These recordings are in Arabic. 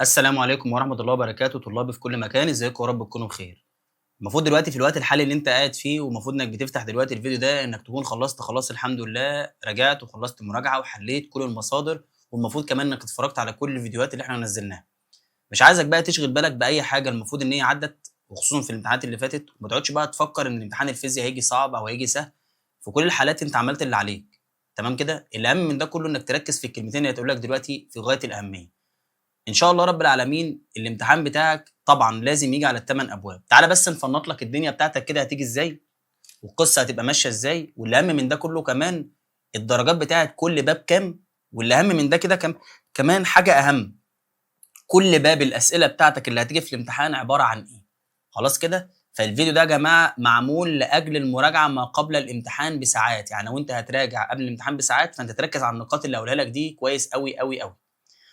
السلام عليكم ورحمة الله وبركاته، طلابي في كل مكان، ازيكم يا رب تكونوا بخير. المفروض دلوقتي في الوقت الحالي اللي انت قاعد فيه والمفروض انك بتفتح دلوقتي الفيديو ده انك تكون خلصت خلاص الحمد لله، راجعت وخلصت مراجعة وحليت كل المصادر، والمفروض كمان انك اتفرجت على كل الفيديوهات اللي احنا نزلناها. مش عايزك بقى تشغل بالك بأي حاجة المفروض ان هي عدت، وخصوصا في الامتحانات اللي فاتت، وما تقعدش بقى تفكر ان امتحان الفيزياء هيجي صعب او هيجي سهل. في كل الحالات انت عملت اللي عليك. تمام كده؟ الأهم من ده كله انك تركز في الكلمتين اللي هتقول لك دلوقتي في غاية الأهمية. ان شاء الله رب العالمين الامتحان بتاعك طبعا لازم يجي على الثمان ابواب. تعالى بس نفنط لك الدنيا بتاعتك كده هتيجي ازاي، والقصه هتبقى ماشيه ازاي، والاهم من ده كله كمان الدرجات بتاعت كل باب كام، والاهم من ده كده كمان حاجه اهم، كل باب الاسئله بتاعتك اللي هتيجي في الامتحان عباره عن ايه. خلاص كده؟ فالفيديو ده يا جماعه معمول لاجل المراجعه ما قبل الامتحان بساعات، يعني لو انت هتراجع قبل الامتحان بساعات فانت تركز على النقاط اللي هقولها لك دي كويس قوي قوي قوي.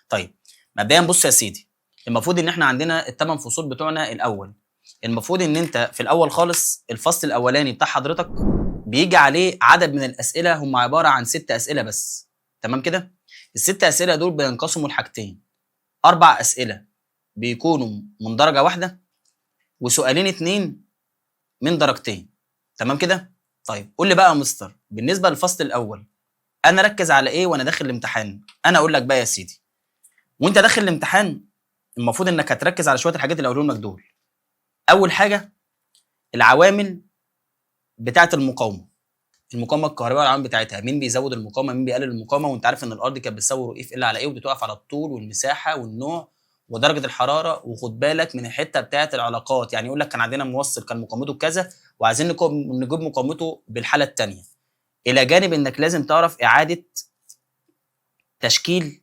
طيب، مبدئيا بص يا سيدي، المفروض ان احنا عندنا الثمان فصول بتوعنا. الاول المفروض ان انت في الاول خالص الفصل الاولاني بتاع حضرتك بيجي عليه عدد من الاسئله، هم عباره عن 6 اسئله بس. تمام كده؟ الست اسئله دول بينقسموا لحاجتين: 4 اسئله بيكونوا من درجه واحده، وسؤالين اتنين من درجتين. تمام كده؟ طيب قول لي بقى يا مستر، بالنسبه للفصل الاول انا اركز على ايه وانا داخل الامتحان؟ انا اقول لك بقى يا سيدي، وانت داخل الامتحان المفروض انك هتركز على شويه الحاجات اللي هقولهم لك دول. اول حاجه العوامل بتاعه المقاومه الكهربائيه والعوامل بتاعتها، مين بيزود المقاومه مين بيقلل المقاومه، وانت عارف ان الارض كانت بتساوي ايه في ال على ايه، وبتقف على الطول والمساحه والنوع ودرجه الحراره. وخد بالك من الحته بتاعه العلاقات، يعني يقول لك كان عندنا موصل كان مقاومته بكذا وعايزين نجيب مقاومته بالحاله الثانيه، الى جانب انك لازم تعرف اعاده تشكيل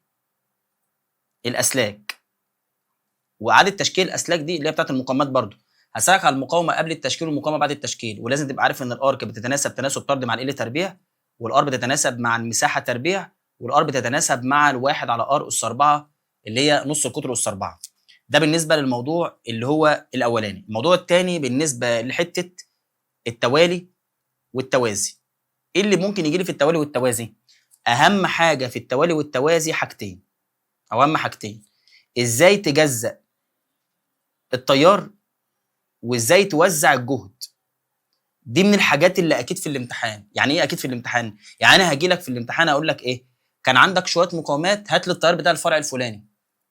الاسلاك. واعاده تشكيل الاسلاك دي اللي هي بتاعه المقاومات برضو، هسالك على المقاومه قبل التشكيل والمقاومه بعد التشكيل. ولازم تبقى عارف ان الار كانت بتتناسب تناسب طردي مع ال تربيع، والار بتتناسب مع المساحه تربيع، والار بتتناسب مع الواحد على ار اس 4 اللي هي نص القطر اس 4. ده بالنسبه للموضوع اللي هو الاولاني. الموضوع الثاني بالنسبه لحته التوالي والتوازي، ايه اللي ممكن يجي لي في التوالي والتوازي؟ اهم حاجه في التوالي والتوازي حاجتين، او اهم حاجتين: ازاي تجزأ التيار، وازاي توزع الجهد. دي من الحاجات اللي اكيد في الامتحان. يعني ايه اكيد في الامتحان؟ يعني انا هاجي لك في الامتحان اقول لك ايه، كان عندك شويه مقاومات، هات لي التيار بتاع الفرع الفلاني،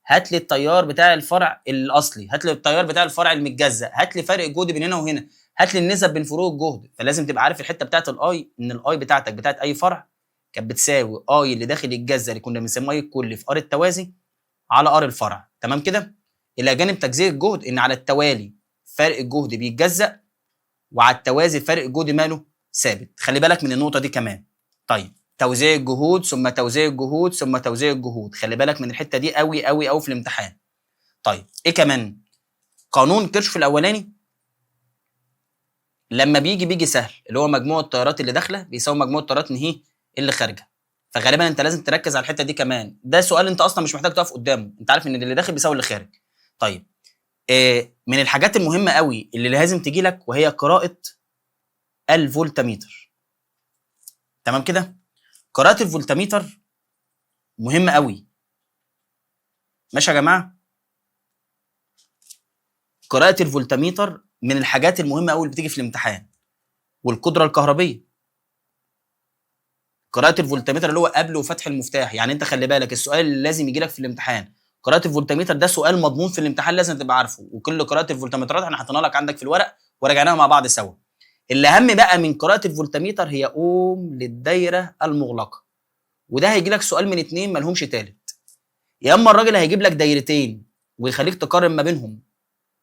هات لي التيار بتاع الفرع الاصلي، هات لي التيار بتاع الفرع المتجزأ، هات لي فرق الجهد بين هنا وهنا، هات لي النسب بين فروق الجهد. فلازم تبقى عارف الحته بتاعت الاي، ان الاي بتاعتك بتاعت اي فرع كانت بتساوي اي اللي داخل الجزء اللي كنا بنسميه اي الكلي في ار التوازي على ار الفرع. تمام كده؟ الى جانب تجزئه الجهد ان على التوالي فرق الجهد بيتجزأ، وعلى التوازي فرق الجهد ماله ثابت. خلي بالك من النقطه دي كمان. طيب، توزيع الجهود ثم توزيع الجهود ثم توزيع الجهود، خلي بالك من الحته دي قوي قوي قوي في الامتحان. طيب ايه كمان؟ قانون كيرشوف الاولاني لما بيجي سهل، اللي هو مجموع التيارات اللي داخله بيساوي مجموع التيارات نهي اللي خارجه. فغالبا انت لازم تركز على الحته دي كمان. ده سؤال انت اصلا مش محتاج تقف قدامه، انت عارف ان اللي داخل بيساوي اللي خارج. طيب، من الحاجات المهمه قوي اللي لازم تجي لك وهي قراءه الفولتميتر. تمام كده؟ قراءه الفولتميتر مهمه قوي. ماشي يا جماعه؟ قراءه الفولتميتر من الحاجات المهمه قوي اللي بتيجي في الامتحان. والقدره الكهربيه، قراءه الفولتميتر اللي هو قبل وفتح المفتاح. يعني انت خلي بالك السؤال اللي لازم يجي لك في الامتحان قراءه الفولتميتر ده سؤال مضمون في الامتحان لازم تبقى عارفه. وكل قراءه الفولتميترات احنا حاطينها لك عندك في الورق وراجعناها مع بعض سوا. اللي اهم بقى من قراءه الفولتميتر هي اوم للدايره المغلقه. وده هيجي لك سؤال من اتنين مالهمش تالت: يا اما الراجل هيجيب لك دايرتين ويخليك تقارن ما بينهم،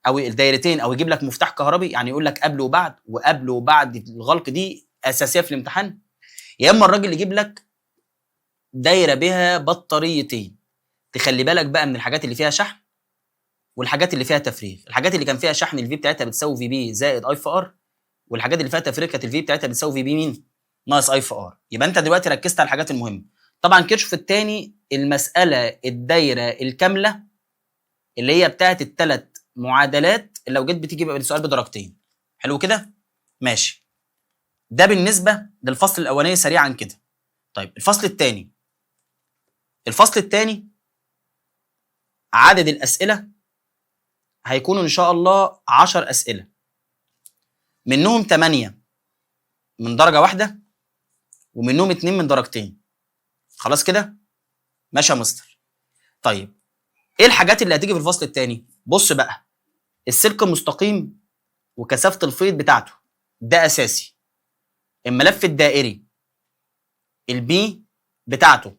او الدايرتين، او يجيب لك مفتاح كهربي يعني يقول لك قبل وبعد، وقبل وبعد الغلق دي اساسيه في الامتحان. يا اما الراجل يجيب لك دايره بها بطاريتين. تخلي بالك بقى من الحاجات اللي فيها شحن والحاجات اللي فيها تفريغ. الحاجات اللي كان فيها شحن الفي بتاعتها بتساوي في بي زائد اي في ار، والحاجات اللي فيها تفريغ كانت الفي بتاعتها بتساوي في بي مين؟ ناقص اي في ار. يبقى انت دلوقتي ركزت على الحاجات المهمه. طبعا كيرشوف الثاني المساله الدايره الكامله اللي هي بتاعت الثلاث معادلات اللي لو جيت بتيجي بقى السؤال بدرجتين. حلو كده؟ ماشي. ده بالنسبه للفصل الاولاني سريعا كده. طيب الفصل الثاني عدد الاسئله هيكونوا ان شاء الله 10 اسئله، منهم 8 من درجه واحده ومنهم 2 من درجتين. خلاص كده؟ ماشي يا مستر. طيب ايه الحاجات اللي هتيجي في الفصل الثاني؟ بص بقى، السلك المستقيم وكثافه الفيض بتاعته ده اساسي. الملف الدائري البي بتاعته،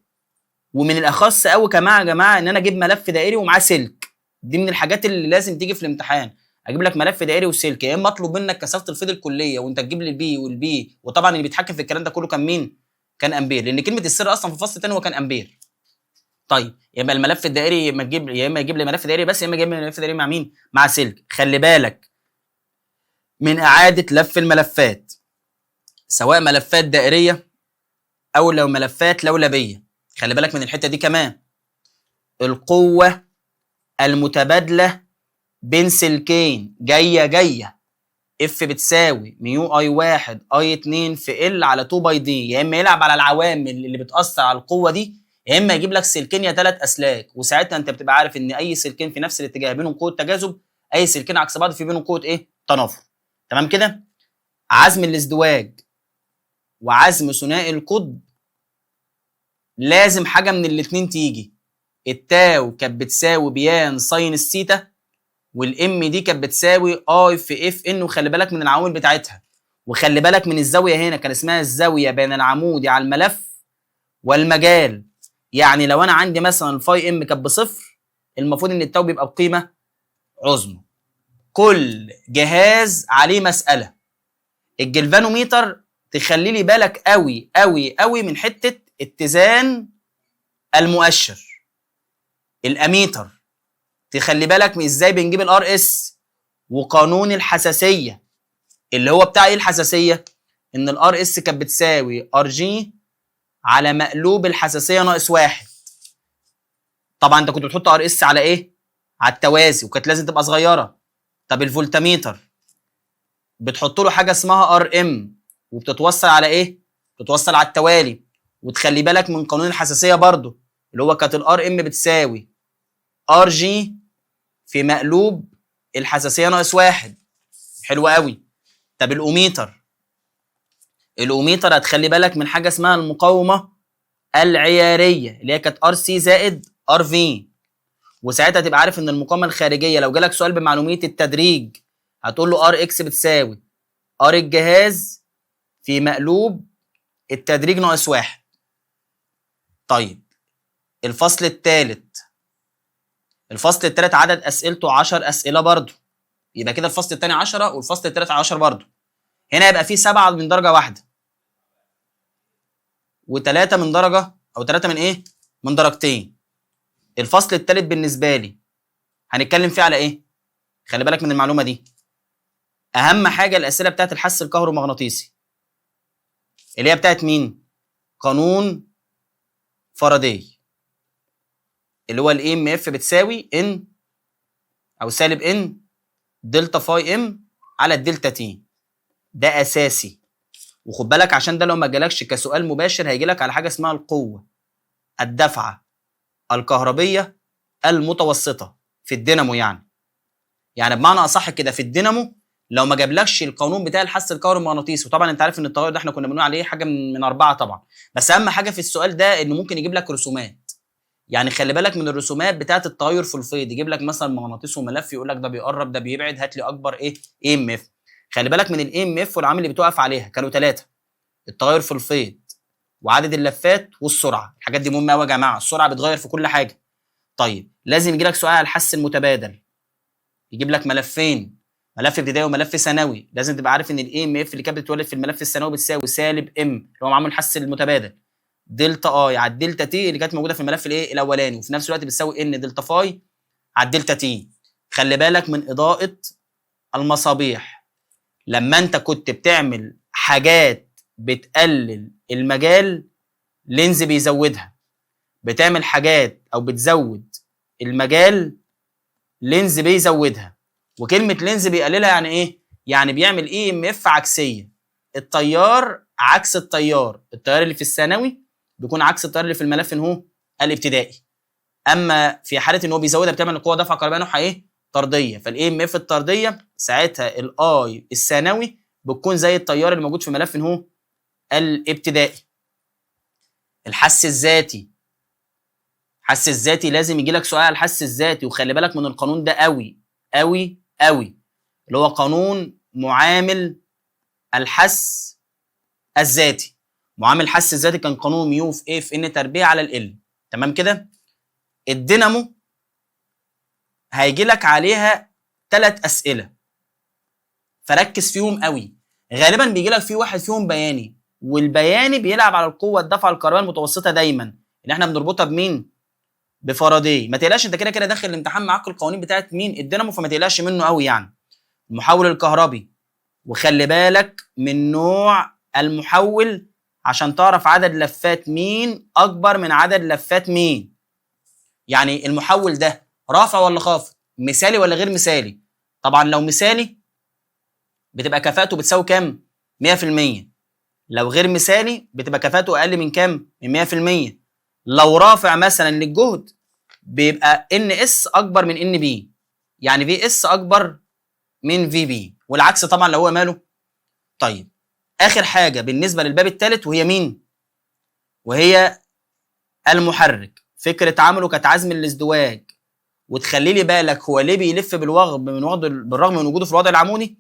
ومن الاخص قوي كمان يا جماعه ان انا اجيب ملف دائري ومعاه سلك. دي من الحاجات اللي لازم تيجي في الامتحان، اجيب لك ملف دائري وسلك. يا اما اطلب منك كثافه الفيض الكليه وانت تجيب لي البي والبي، وطبعا اللي بيتحكم في الكلام ده كله كان مين؟ كان امبير، لان كلمه السر اصلا في الفصل الثاني هو كان امبير. طيب يبقى الملف الدائري يا اما يجيب لي ملف دائري بس، يا اما يجيب لي ملف دائري مع مين؟ مع سلك. خلي بالك من اعاده لف الملفات، سواء ملفات دائريه او لو ملفات لولبيه. خلي بالك من الحته دي كمان. القوه المتبادله بين سلكين جايه اف بتساوي ميو اي 1 اي 2 في ال على 2 باي دي. يا اما يلعب على العوامل اللي بتاثر على القوه دي، يا اما يجيب لك سلكين يا 3 اسلاك، وساعتها انت بتبقى عارف ان اي سلكين في نفس الاتجاه بينهم قوه تجاذب، اي سلكين عكس بعض في بينهم قوه ايه؟ تنافر. تمام كده؟ عزم الازدواج وعزم ثنائي القطب لازم حاجه من الاثنين تيجي. التاو كانت بتساوي بيان ساين الثيتا، والام دي كانت بتساوي اي في اف ان، وخلي بالك من العوامل بتاعتها، وخلي بالك من الزاويه هنا كان اسمها الزاويه بين العمودي على الملف والمجال. يعني لو انا عندي مثلا الفاي ام كانت بصفر، المفروض ان التاو بيبقى بقيمه عظمى. كل جهاز عليه مساله. الجلفانوميتر تخلي لي بالك قوي قوي قوي من حته اتزان المؤشر. الاميتر تخلي بالك من ازاي بنجيب الار اس، وقانون الحساسيه اللي هو بتاع ايه الحساسيه؟ ان الار اس كانت بتساوي ار جي على مقلوب الحساسيه ناقص 1. طبعا انت كنت بتحط ار اس على ايه؟ على التوازي، وكانت لازم تبقى صغيره. طب الفولتميتر بتحط له حاجه اسمها ار ام، وبتتوصل على ايه؟ بتتوصل على التوالي. وتخلي بالك من قانون الحساسيه برضو، اللي هو كانت الار ام بتساوي ار جي في مقلوب الحساسيه ناقص 1. حلو قوي. طب الاوميتر، الاوميتر هتخلي بالك من حاجه اسمها المقاومه العياريه، اللي هي كانت ار سي زائد ار في. وساعتها تبقى عارف ان المقاومه الخارجيه لو جالك سؤال بمعلوميه التدريج هتقول له ار اكس بتساوي ار الجهاز في مقلوب التدريج ناقص 1. طيب الفصل الثالث، الفصل الثالث عدد اسئلته 10 اسئله برضه، يبقى كده الفصل الثاني 10 والفصل الثالث 10 برضه. هنا يبقى فيه 7 من درجه واحده و3 من درجه، او 3 من ايه؟ من درجتين. الفصل الثالث بالنسبه لي هنتكلم فيه على ايه؟ خلي بالك من المعلومه دي. اهم حاجه الاسئله بتاعت الحث الكهرومغناطيسي، اللي هي بتاعت مين؟ قانون فاراداي، اللي هو الاي ام اف بتساوي ان او سالب ان دلتا فاي ام على الدلتا تي. ده اساسي. وخد بالك عشان ده لو ما جالكش كسؤال مباشر هيجي لك على حاجه اسمها القوه الدفعه الكهربيه المتوسطه في الدينامو. يعني بمعنى اصح كده في الدينامو لو ما جابلكش القانون بتاع الحث الكهرومغناطيسي، وطبعا انت عارف ان التيار ده احنا كنا بنقول عليه حاجه من 4 طبعا، بس اهم حاجه في السؤال ده انه ممكن يجيب لك رسومات. يعني خلي بالك من الرسومات بتاعه التغير في الفيض، يجيب لك مثلا مغناطيس وملف يقول لك ده بيقرب ده بيبعد، هات لي اكبر ايه؟ اي ام اف. خلي بالك من الاي ام اف والعوامل اللي بتوقف عليها كانوا 3: التغير في الفيض وعدد اللفات والسرعه. الحاجات دي مهمه قوي يا جماعه، السرعه بتغير في كل حاجه. طيب لازم يجي لك سؤال على الحث المتبادل، يجيب لك ملفين، ملف ابتدائي وملف ثانوي. لازم تبقى عارف ان الاي ام اف اللي كانت بتتولد في الملف الثانوي بتساوي سالب ام اللي هو معامل الحث المتبادل دلتا اي على الدلتا تي اللي كانت موجوده في الملف الايه الاولاني، وفي نفس الوقت بتساوي ان دلتا فاي على الدلتا تي. خلي بالك من اضاءه المصابيح. لما انت كنت بتعمل حاجات بتقلل المجال لينز بيزودها، بتعمل حاجات او بتزود المجال لينز بيزودها. وكلمه لينز بيقللها يعني ايه؟ يعني بيعمل اي ام اف عكسيه. التيار عكس التيار اللي في الثانوي بيكون عكس التيار اللي في الملف هو الابتدائي. اما في حاله ان هو بيزودها بتعمل القوه دفع كهربائيه نوعها ايه؟ طرديه. فالاي ام اف الطرديه ساعتها الاي الثانوي بتكون زي التيار اللي موجود في ملف هو الابتدائي. الحس الذاتي، الحس الذاتي لازم يجي لك سؤال على الحس الذاتي، وخلي بالك من القانون ده قوي قوي قوي، اللي هو قانون معامل الحس الذاتي. معامل الحس الذاتي كان قانون ميو في ايه في ان تربيع على ال. تمام كده؟ الدينامو هيجي لك عليها 3 اسئله، فركز فيهم قوي. غالبا بيجي لك في واحد فيهم بياني، والبياني بيلعب على القوه الدفع الكهربائيه المتوسطه دايما اللي احنا بنربطها بمين؟ بفاراداي. ما تقلقش، انت كده كده داخل الامتحان معاك القوانين بتاعت مين؟ الدينامو، فما تقلقش منه قوي يعني. المحول الكهربي، وخلي بالك من نوع المحول عشان تعرف عدد لفات مين اكبر من عدد لفات مين. يعني المحول ده رافع ولا خافض؟ مثالي ولا غير مثالي؟ طبعا لو مثالي بتبقى كفاءته بتساوي كام؟ 100%. لو غير مثالي بتبقى كفاءته اقل من كام؟ من 100%. لو رافع مثلا للجهد بيبقى ان اس اكبر من ان بي، يعني في اس اكبر من في بي، والعكس طبعا لو هو ماله. طيب اخر حاجه بالنسبه للباب الثالث وهي مين؟ وهي المحرك. فكره عمله كانت عزم الازدواج، وتخلي لي بالك هو ليه بيلف بالرغم من وجوده في الوضع العمودي؟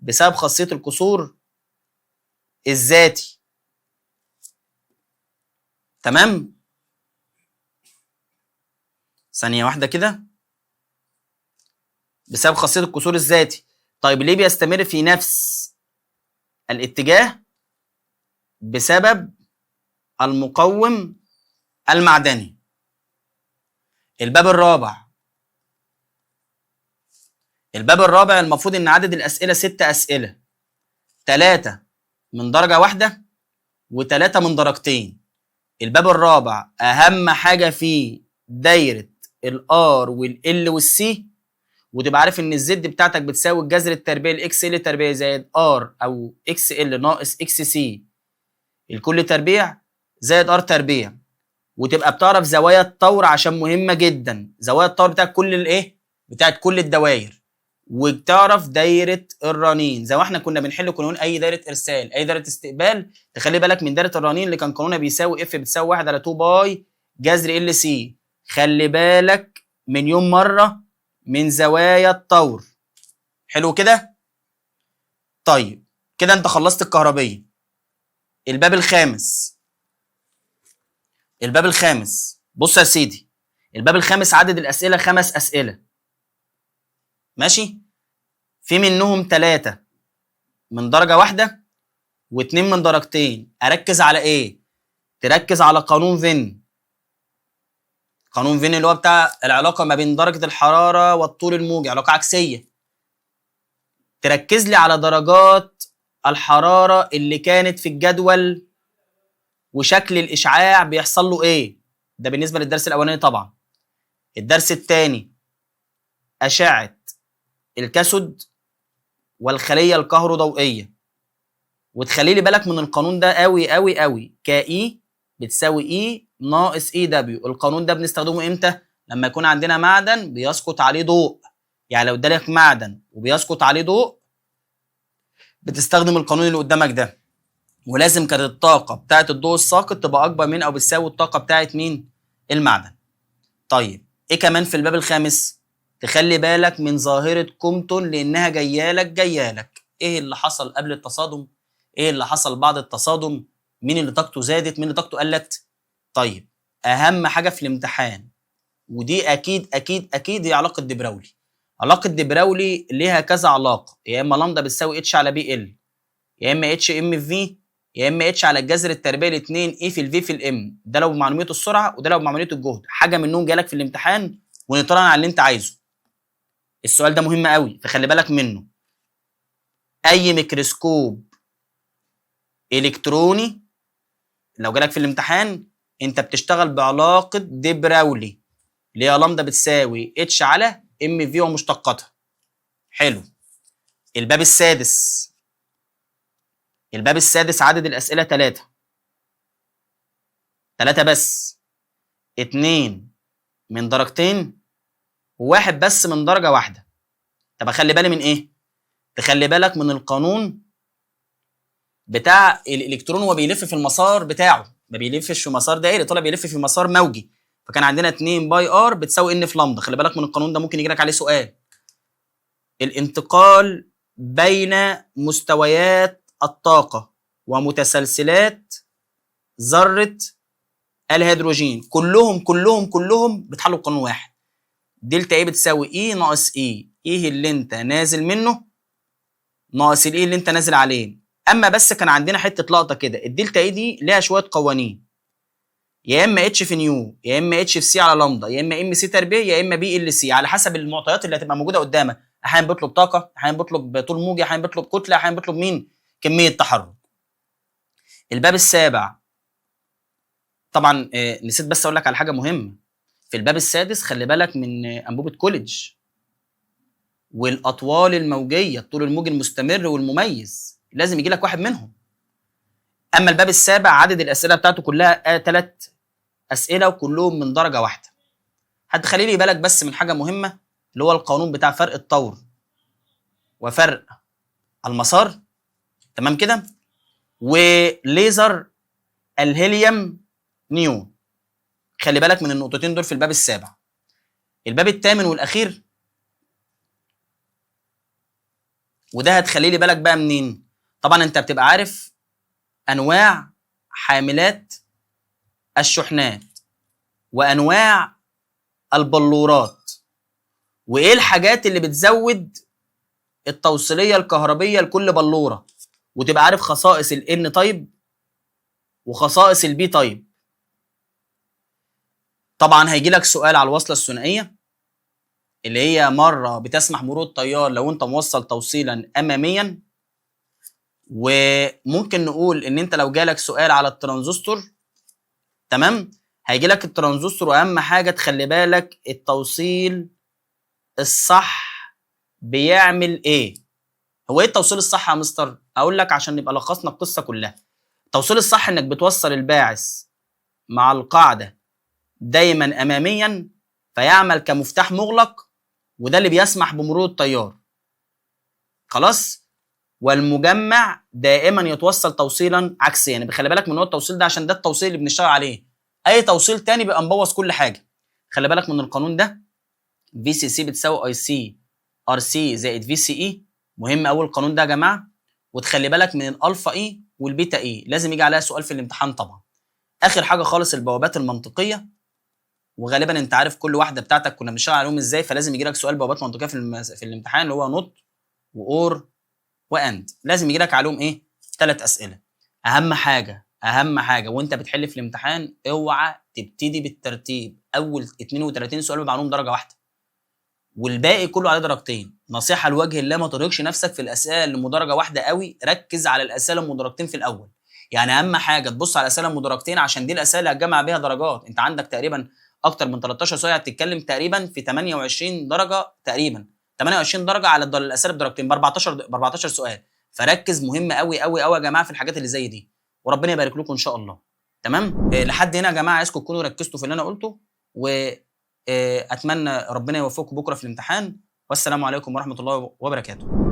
بسبب خاصيه الكسور الذاتي. تمام؟ ثانيه واحده كده. بسبب خاصيه الكسور الذاتي. طيب ليه بيستمر في نفس الاتجاه؟ بسبب المقوم المعدني. الباب الرابع، الباب الرابع المفروض ان عدد الاسئله 6 اسئله، 3 من درجه واحده و3 من درجتين. الباب الرابع اهم حاجه فيه دايره الار والال والسي، وتبقى عارف ان الزد بتاعتك بتساوي الجذر التربيعي الاكس ال تربيع زائد ار او اكس ال ناقص اكس سي الكل تربيع زائد ار تربيع. وتبقى بتعرف زوايا الطور عشان مهمه جدا، زوايا الطور بتاعت كل الايه؟ بتاعت كل الدوائر. وتعرف دايره الرنين زي ما احنا كنا بنحل، كنا نقول اي دايره ارسال اي دايره استقبال. تخلي بالك من دايره الرنين اللي كان قانونها بيساوي اف بتساوي 1 على 2 باي جذر ال سي. خلي بالك مليون مره من زوايا الطور. حلو كده؟ طيب كده انت خلصت الكهربيه. الباب الخامس، الباب الخامس بص يا سيدي، الباب الخامس عدد الاسئله 5 اسئله. ماشي؟ في منهم 3 من درجه واحده و2 من درجتين. اركز على ايه؟ تركز على قانون فين. قانون فين اللي هو بتاع العلاقه ما بين درجه الحراره والطول الموجي، علاقه عكسيه. تركز لي على درجات الحراره اللي كانت في الجدول وشكل الاشعاع بيحصل له ايه. ده بالنسبه للدرس الاولاني. طبعا الدرس الثاني اشعه الكاثود والخليه الكهروضوئيه. وتخلي لي بالك من القانون ده قوي قوي قوي، كاي بتساوي اي ناقص اي دبليو. القانون ده بنستخدمه امتى؟ لما يكون عندنا معدن بيسقط عليه ضوء. يعني لو ادالك معدن وبيسقط عليه ضوء بتستخدم القانون اللي قدامك ده. ولازم كانت الطاقه بتاعه الضوء الساقط تبقى اكبر من او بتساوي الطاقه بتاعه مين؟ المعدن. طيب ايه كمان في الباب الخامس؟ تخلي بالك من ظاهره كومبتون لانها جايه لك. ايه اللي حصل قبل التصادم؟ ايه اللي حصل بعد التصادم؟ مين اللي طاقته زادت؟ مين اللي طاقته قلت؟ طيب اهم حاجه في الامتحان، ودي اكيد هي علاقه دي براولي. علاقه دي براولي ليها كذا علاقه، يا اما لامدا بتساوي اتش على بي ال، يا اما اتش ام في، يا اما اتش على الجذر التربيعي الاثنين اي في الفي في الام. ده لو بمعلوميه السرعه وده لو بمعلوميه الجهد. حاجه منهم جالك في الامتحان ونطلع على اللي انت عايزه. السؤال ده مهم قوي فخلي بالك منه. اي ميكروسكوب الكتروني لو جالك في الامتحان انت بتشتغل بعلاقه دي براولي اللي هي لامدا بتساوي اتش على ام في ومشتقاتها. حلو. الباب السادس، الباب السادس عدد الاسئله 3 بس. 2 من درجتين وواحد بس من درجه واحده. طب اخلي بالي من ايه؟ تخلي بالك من القانون بتاع الالكترون وهو بيلف في المسار بتاعه، ما بيلفش في مسار دائري، طلع بيلف في مسار موجي. فكان عندنا 2 باي ار بتساوي ان في لامدا. خلي بالك من القانون ده، ممكن يجي لك عليه سؤال. الانتقال بين مستويات الطاقه ومتسلسلات ذره الهيدروجين كلهم بيتحلوا بقانون واحد. دلتا ايه بتساوي اي ناقص ايه اللي انت نازل منه ناقص الايه اللي انت نازل عليه. اما بس كان عندنا حته لقطه كده، الدلتا ايه دي ليها شويه قوانين، يا اما اتش في نيو، يا اما اتش في سي على لامدا، يا اما ام سي تربيع، يا اما بي ال سي، على حسب المعطيات اللي هتبقى موجوده قدامك. احيانا بيطلب طاقه، احيانا بيطلب طول موجي، احيانا بيطلب كتله، احيانا بيطلب مين؟ كميه تحرك. الباب السابع طبعا نسيت بس اقول لك على حاجه مهمه. في الباب السادس خلي بالك من انبوبه كوليدج والاطوال الموجيه، الطول الموجي المستمر والمميز، لازم يجي لك واحد منهم. اما الباب السابع عدد الاسئله بتاعته كلها 3 اسئله وكلهم من درجه واحده. هتخلي لي بالك بس من حاجه مهمه، اللي هو القانون بتاع فرق الطور وفرق المسار، تمام كده، وليزر الهيليوم نيون. خلي بالك من النقطتين دول في الباب السابع. الباب الثامن والاخير، وده هتخلي لي بالك بقى منين؟ طبعا انت بتبقى عارف انواع حاملات الشحنات وانواع البلورات، وايه الحاجات اللي بتزود التوصيليه الكهربيه لكل بلوره، وتبقى عارف خصائص الN تايب وخصائص البي تايب. طبعا هيجي لك سؤال على الوصله الثنائيه، اللي هي مره بتسمح مرور التيار لو انت موصل توصيلا اماميا، وممكن نقول ان انت لو جالك سؤال على الترانزستور، تمام، هيجي لك الترانزستور، واهم حاجه تخلي بالك التوصيل الصح بيعمل ايه. هو ايه التوصيل الصح يا مستر؟ اقول لك عشان نبقى لخصنا القصه كلها. التوصيل الصح انك بتوصل الباعث مع القاعده دايما اماميا فيعمل كمفتاح مغلق، وده اللي بيسمح بمرور التيار. خلاص. والمجمع دائما يتوصل توصيلا عكسيا. يعني بخلي بالك من نوع التوصيل ده عشان ده التوصيل اللي بنشتغل عليه. اي توصيل تاني بيبقى مبوظ كل حاجه. خلي بالك من القانون ده، في سي سي بتساوي اي سي ار سي زائد في سي اي. مهم قوي القانون ده يا جماعه. وتخلي بالك من الالفا اي والبيتا اي، لازم يجي عليها سؤال في الامتحان طبعا. اخر حاجه خالص البوابات المنطقيه، وغالبا انت عارف كل واحده بتاعتك كنا بنشتغل عليهم ازاي، فلازم يجي لك سؤال بوابات منطقيه في الامتحان، اللي هو نوت واور واند. لازم يجي لك عليهم ايه؟ 3 اسئله. اهم حاجه وانت بتحل في الامتحان، اوعى تبتدي بالترتيب. اول 32 سؤال بيبقى عليهم درجه واحده والباقي كله عليه درجتين. نصيحه لوجه الله، ما ترهقش نفسك في الاسئله اللي مدرجه واحده قوي، ركز على الاسئله المدرجتين في الاول. يعني اهم حاجه تبص على الاسئله المدرجتين، عشان دي الاسئله اللي هتجمع بيها درجات. انت عندك تقريبا اكتر من 13 سؤال، هتتكلم تقريبا في 28 درجه، تقريبا 28 درجه على الاسئله بدرجتين، ب 14 سؤال. فركز، مهم قوي قوي قوي يا جماعه في الحاجات اللي زي دي، وربنا يبارك لكم ان شاء الله. تمام. لحد هنا يا جماعه عايزكم تكونوا ركزتوا في اللي انا قلته، واتمنى ربنا يوفقكم بكره في الامتحان. والسلام عليكم ورحمه الله وبركاته.